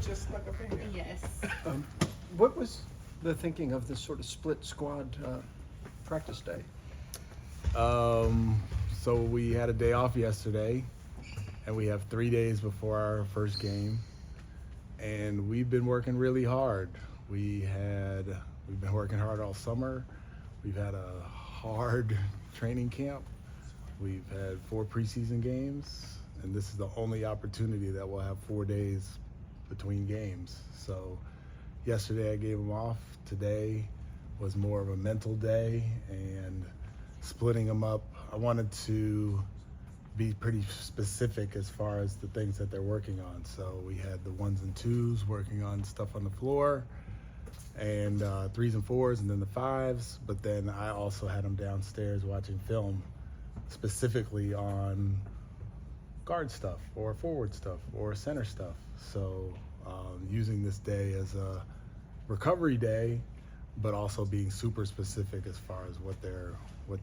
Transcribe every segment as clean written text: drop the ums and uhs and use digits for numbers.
just snuck up in here. Yes. What was the thinking of this sort of split squad practice day? So we had a day off yesterday, and we have 3 days before our first game, and we've been working really hard. We've been working hard all summer. We've had a hard training camp. We've had 4 preseason games, and this is the only opportunity that we'll have 4 days between games. So yesterday I gave them off. Today was more of a mental day, and splitting them up, I wanted to be pretty specific as far as the things that they're working on. So we had the 1s and 2s working on stuff on the floor, and 3s and 4s, and then the 5s. But then I also had them downstairs watching film specifically on guard stuff or forward stuff or center stuff. So using this day as a recovery day, but also being super specific as far as what they're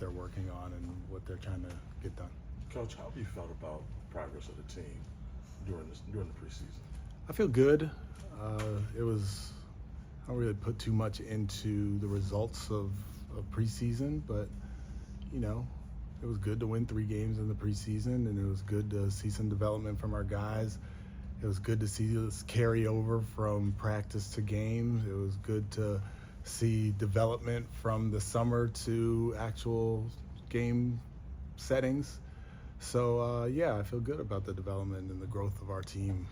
working on and what they're trying to get done. Coach, how have you felt about the progress of the team during the preseason? I feel good. I don't really put too much into the results of preseason, but it was good to win 3 games in the preseason, and it was good to see some development from our guys. It was good to see us carry over from practice to games. It was good to see development from the summer to actual game settings. So I feel good about the development and the growth of our team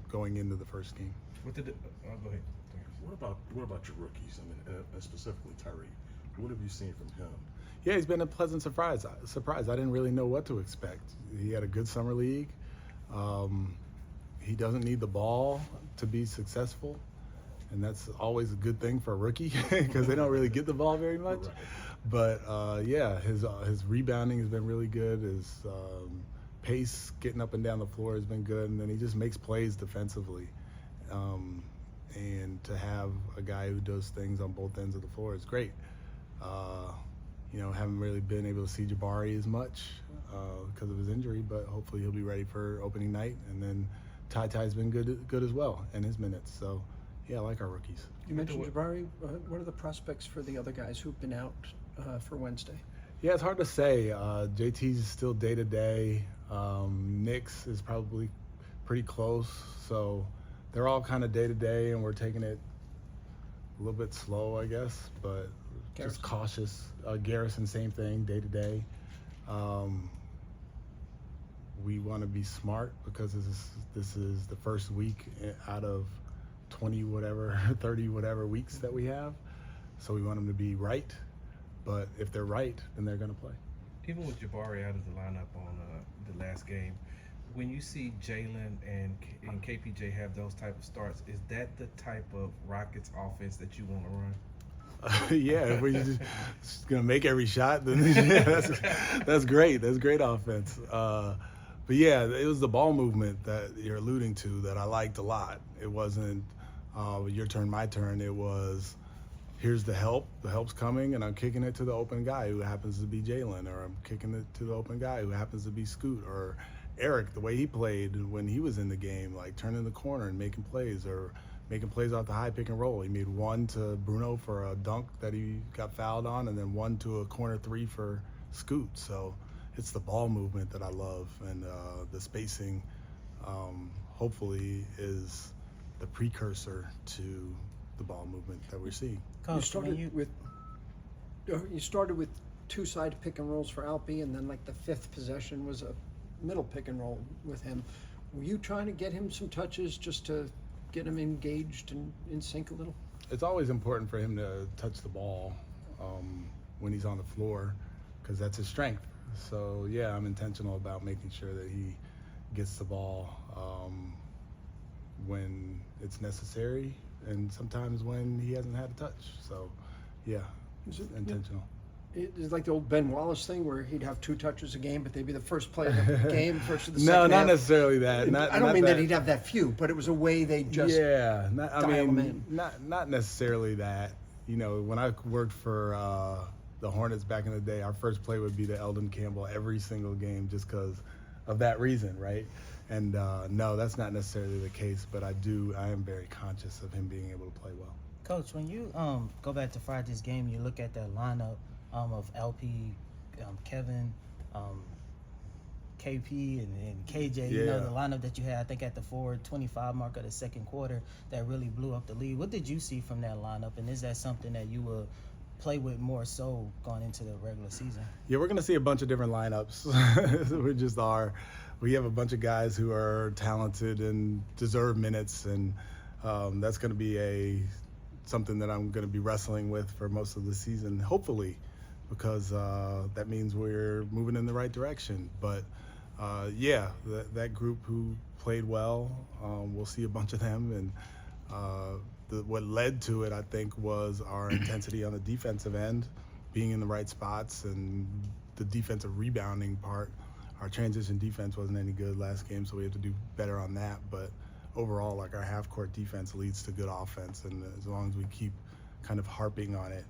going into the first game. Go ahead. What about your rookies? I mean, and specifically Tyree. What have you seen from him? Yeah, he's been a pleasant surprise. I didn't really know what to expect. He had a good summer league. He doesn't need the ball to be successful, and that's always a good thing for a rookie because they don't really get the ball very much. Right. But his rebounding has been really good. His pace getting up and down the floor has been good, and then he just makes plays defensively. And to have a guy who does things on both ends of the floor is great. Haven't really been able to see Jabari as much because of his injury, but hopefully he'll be ready for opening night. And then Ty's been good as well in his minutes. So, yeah, I like our rookies. You mentioned Jabari. What are the prospects for the other guys who've been out for Wednesday? Yeah, it's hard to say. JT's still day-to-day. Nick's is probably pretty close. So they're all kind of day-to-day, and we're taking it a little bit slow, I guess, but just cautious. Garrison, same thing, day-to-day. We want to be smart because this is the first week out of 20 whatever, 30 whatever weeks that we have. So we want them to be right. But if they're right, then they're going to play. Even with Jabari out of the lineup on the last game, when you see Jalen and KPJ have those type of starts, is that the type of Rockets offense that you want to run? Yeah, if we're just going to make every shot, then that's great. That's great offense. But yeah, it was the ball movement that you're alluding to that I liked a lot. It wasn't your turn, my turn. It was, here's the help's coming, and I'm kicking it to the open guy who happens to be Jalen, or I'm kicking it to the open guy who happens to be Scoot, or Eric, the way he played when he was in the game, like turning the corner and making plays, or making plays off the high pick and roll. He made one to Bruno for a dunk that he got fouled on, and then one to a corner 3 for Scoot. So it's the ball movement that I love, and the spacing hopefully is the precursor to the ball movement that we're seeing. You started with 2-side pick and rolls for Alpi, and then like the 5th possession was a middle pick and roll with him. Were you trying to get him some touches just to get him engaged and in sync a little? It's always important for him to touch the ball when he's on the floor because that's his strength. So yeah, I'm intentional about making sure that he gets the ball when it's necessary, and sometimes when he hasn't had a touch. So yeah, it's intentional. It's like the old Ben Wallace thing where he'd have 2 touches a game, but they'd be the first play of the game, first of the second No, half. not necessarily that. I don't mean that he'd have that few, but it was a way they just not necessarily that. When I worked for the Hornets back in the day, our first play would be to Eldon Campbell every single game just because of that reason, right? And no, that's not necessarily the case, but I am very conscious of him being able to play well. Coach, when you go back to Friday's game, you look at that lineup of LP, Kevin, KP, and KJ. You know, Yeah. the lineup that you had, I think, at the 4:25 mark of the second quarter that really blew up the lead. What did you see from that lineup, and is that something that you will play with more so going into the regular season? Yeah, we're going to see a bunch of different lineups. We have a bunch of guys who are talented and deserve minutes, and that's going to be something that I'm going to be wrestling with for most of the season, hopefully, because that means we're moving in the right direction. But yeah, that group who played well, we'll see a bunch of them, and what led to it, I think, was our intensity on the defensive end, being in the right spots, and the defensive rebounding part. Our transition defense wasn't any good last game, so we have to do better on that. But overall, like, our half-court defense leads to good offense, and as long as we keep kind of harping on it,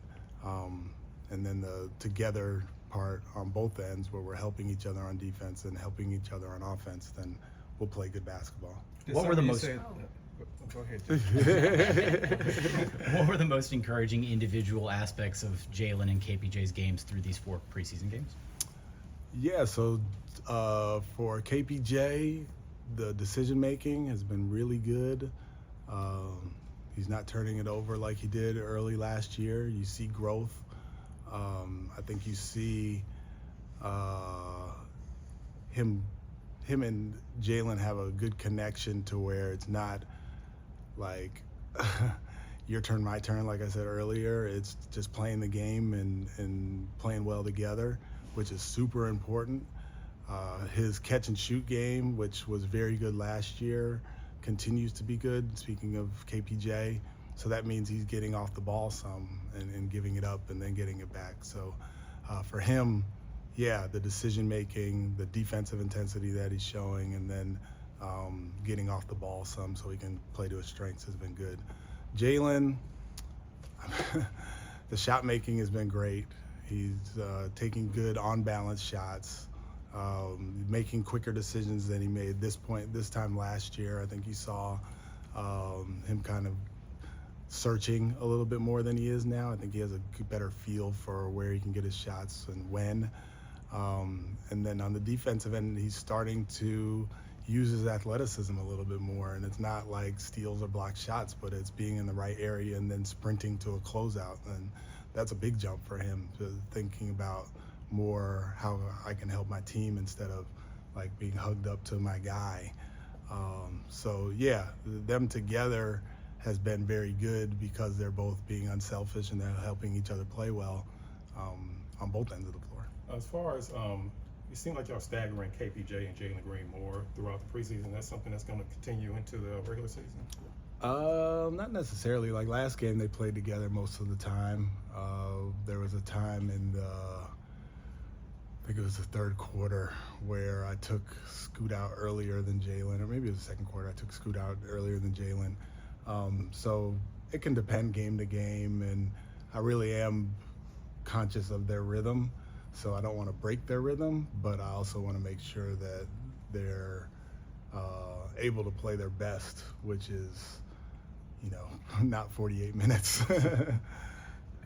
and then the together part on both ends, where we're helping each other on defense and helping each other on offense, then we'll play good basketball. What were the most? Go ahead, Jim. What were the most encouraging individual aspects of Jalen and KPJ's games through these 4 preseason games? Yeah, so for KPJ, the decision making has been really good. He's not turning it over like he did early last year. You see growth. I think you see him and Jalen have a good connection to where it's not like your turn, my turn, like I said earlier. It's just playing the game and playing well together, which is super important. His catch and shoot game, which was very good last year, continues to be good, speaking of KPJ. So that means he's getting off the ball some and giving it up and then getting it back. So for him, yeah, the decision making, the defensive intensity that he's showing, and then getting off the ball some so he can play to his strengths has been good. Jalen, the shot making has been great. He's taking good on-balance shots, making quicker decisions than he made this time last year. I think you saw him kind of searching a little bit more than he is now. I think he has a better feel for where he can get his shots and when. And then on the defensive end, he's starting to use his athleticism a little bit more. And it's not like steals or block shots, but it's being in the right area and then sprinting to a closeout. And that's a big jump for him, to thinking about more how I can help my team instead of like being hugged up to my guy. So yeah, them together has been very good because they're both being unselfish and they're helping each other play well on both ends of the floor. As far as it seemed like y'all staggering KPJ and Jalen Green more throughout the preseason. That's something that's going to continue into the regular season? Not necessarily. Like last game, they played together most of the time. There was a time I think it was the third quarter, where I took Scoot out earlier than Jalen, or maybe it was the second quarter. I took Scoot out earlier than Jalen. So it can depend game to game, and I really am conscious of their rhythm. So I don't want to break their rhythm, but I also want to make sure that they're able to play their best, which is, not 48 minutes.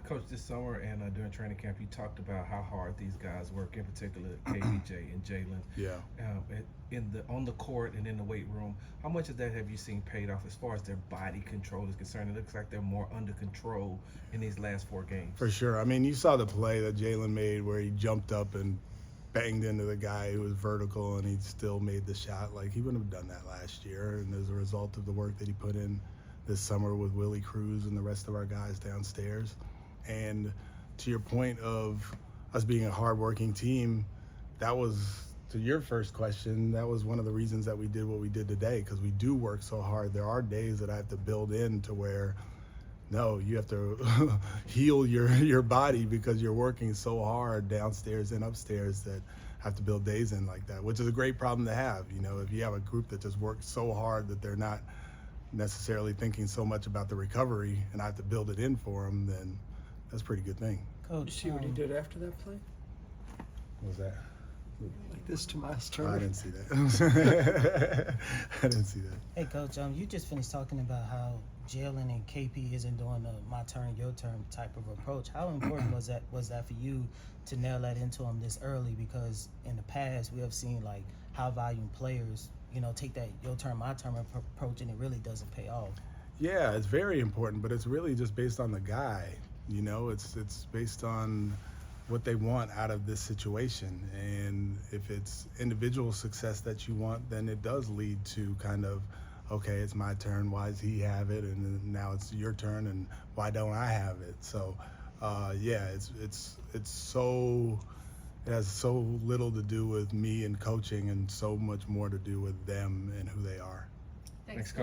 Coach, this summer and during training camp, you talked about how hard these guys work, in particular KPJ and Jalen. Yeah. On the court and in the weight room. How much of that have you seen paid off as far as their body control is concerned? It looks like they're more under control in these last 4 games. For sure. I mean, you saw the play that Jalen made where he jumped up and banged into the guy who was vertical, and he still made the shot. Like, he wouldn't have done that last year, and as a result of the work that he put in this summer with Willie Cruz and the rest of our guys downstairs. And to your point of us being a hardworking team, that was, to your first question, that was one of the reasons that we did what we did today, because we do work so hard. There are days that I have to build in to where, no, you have to heal your body because you're working so hard downstairs and upstairs, that have to build days in like that, which is a great problem to have. If you have a group that just works so hard that they're not necessarily thinking so much about the recovery, and I have to build it in for them, then that's a pretty good thing. Coach, You see what he did after that play? What was that? Like this to Miles Oh, I Turner. didn't see that. I didn't see that. Hey, Coach, you just finished talking about how Jalen and KP isn't doing the my turn, your turn type of approach. How important was that for you to nail that into him this early? Because in the past, we have seen like high volume players, take that your turn, my turn approach, and it really doesn't pay off. Yeah, it's very important, but it's really just based on the guy. It's based on what they want out of this situation. And if it's individual success that you want, then it does lead to kind of, okay, it's my turn, why does he have it? And then now it's your turn, and why don't I have it? So, yeah, it's so, it has so little to do with me and coaching and so much more to do with them and who they are. Thanks, Coach.